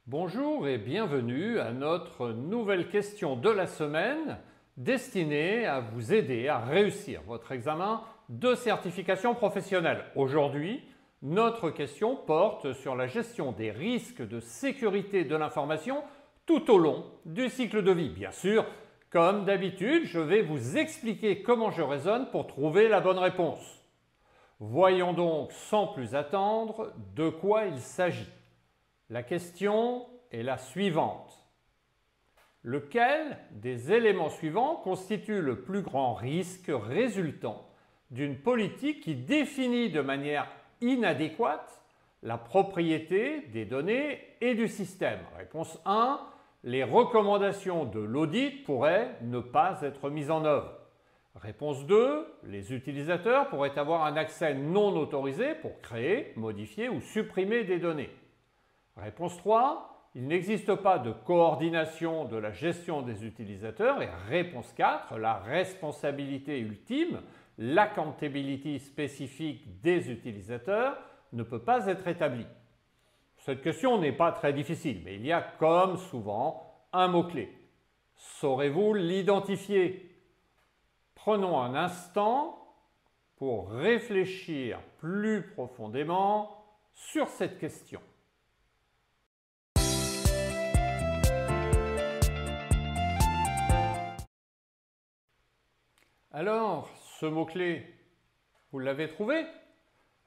Bonjour et bienvenue à notre nouvelle question de la semaine destinée à vous aider à réussir votre examen de certification professionnelle. Aujourd'hui, notre question porte sur la gestion des risques de sécurité de l'information tout au long du cycle de vie. Bien sûr, comme d'habitude, je vais vous expliquer comment je raisonne pour trouver la bonne réponse. Voyons donc sans plus attendre de quoi il s'agit. La question est la suivante. Lequel des éléments suivants constitue le plus grand risque résultant d'une politique qui définit de manière inadéquate la propriété des données et du système? Réponse 1. Les recommandations de l'audit pourraient ne pas être mises en œuvre. Réponse 2. Les utilisateurs pourraient avoir un accès non autorisé pour créer, modifier ou supprimer des données. Réponse 3. Il n'existe pas de coordination de la gestion des utilisateurs. Et réponse 4. La responsabilité ultime, l'accountability spécifique des utilisateurs ne peut pas être établie. Cette question n'est pas très difficile, mais il y a comme souvent un mot-clé. Saurez-vous l'identifier? Prenons un instant pour réfléchir plus profondément sur cette question. Alors, ce mot-clé, vous l'avez trouvé?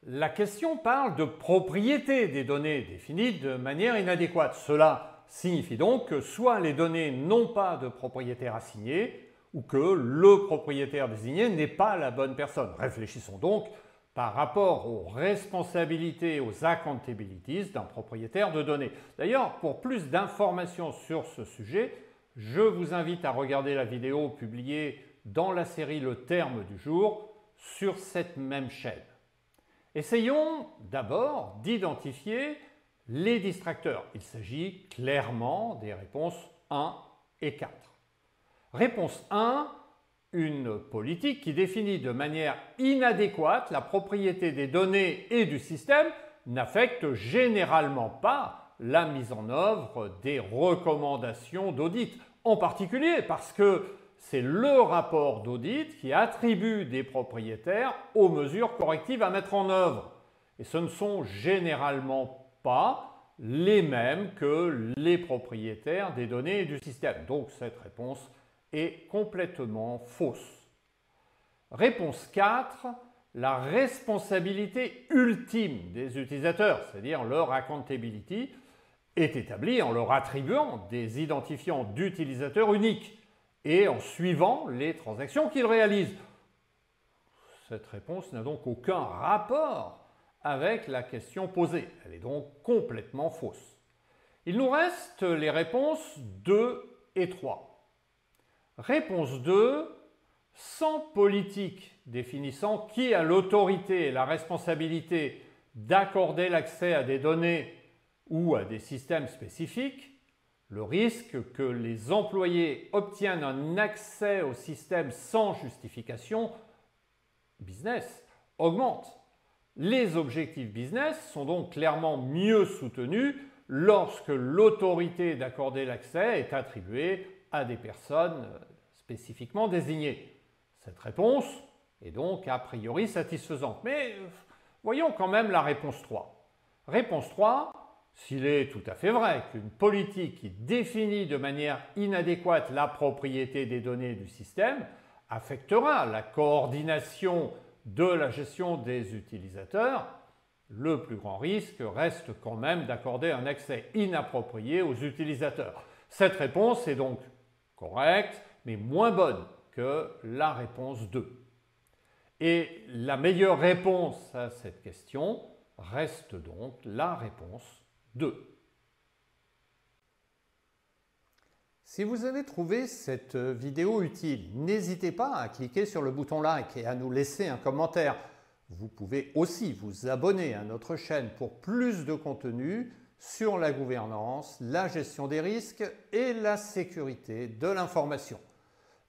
La question parle de propriété des données définies de manière inadéquate. Cela signifie donc que soit les données n'ont pas de propriétaire assigné ou que le propriétaire désigné n'est pas la bonne personne. Réfléchissons donc par rapport aux responsabilités, aux accountabilities d'un propriétaire de données. D'ailleurs, pour plus d'informations sur ce sujet, je vous invite à regarder la vidéo publiée dans la série Le Terme du jour sur cette même chaîne. Essayons d'abord d'identifier les distracteurs. Il s'agit clairement des réponses 1 et 4. Réponse 1, une politique qui définit de manière inadéquate la propriété des données et du système n'affecte généralement pas la mise en œuvre des recommandations d'audit, en particulier parce que c'est le rapport d'audit qui attribue des propriétaires aux mesures correctives à mettre en œuvre. Et ce ne sont généralement pas les mêmes que les propriétaires des données et du système. Donc cette réponse est complètement fausse. Réponse 4. La responsabilité ultime des utilisateurs, c'est-à-dire leur accountability, est établie en leur attribuant des identifiants d'utilisateurs uniques et en suivant les transactions qu'ils réalisent. Cette réponse n'a donc aucun rapport avec la question posée. Elle est donc complètement fausse. Il nous reste les réponses 2 et 3. Réponse 2. Sans politique définissant qui a l'autorité et la responsabilité d'accorder l'accès à des données ou à des systèmes spécifiques, le risque que les employés obtiennent un accès au système sans justification business augmente. Les objectifs business sont donc clairement mieux soutenus lorsque l'autorité d'accorder l'accès est attribuée à des personnes spécifiquement désignées. Cette réponse est donc a priori satisfaisante. Mais voyons quand même la réponse 3. Réponse 3. S'il est tout à fait vrai qu'une politique qui définit de manière inadéquate la propriété des données du système affectera la coordination de la gestion des utilisateurs, le plus grand risque reste quand même d'accorder un accès inapproprié aux utilisateurs. Cette réponse est donc correcte, mais moins bonne que la réponse 2. Et la meilleure réponse à cette question reste donc la réponse 2. Si vous avez trouvé cette vidéo utile, n'hésitez pas à cliquer sur le bouton like et à nous laisser un commentaire. Vous pouvez aussi vous abonner à notre chaîne pour plus de contenu sur la gouvernance, la gestion des risques et la sécurité de l'information.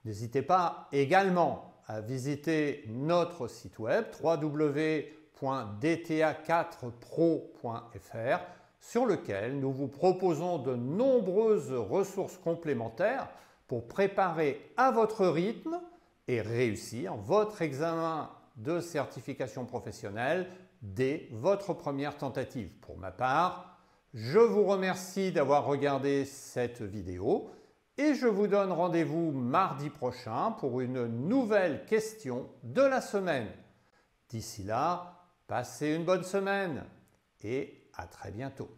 N'hésitez pas également à visiter notre site web www.dta4pro.fr sur lequel nous vous proposons de nombreuses ressources complémentaires pour préparer à votre rythme et réussir votre examen de certification professionnelle dès votre première tentative. Pour ma part, je vous remercie d'avoir regardé cette vidéo et je vous donne rendez-vous mardi prochain pour une nouvelle question de la semaine. D'ici là, passez une bonne semaine et à très bientôt.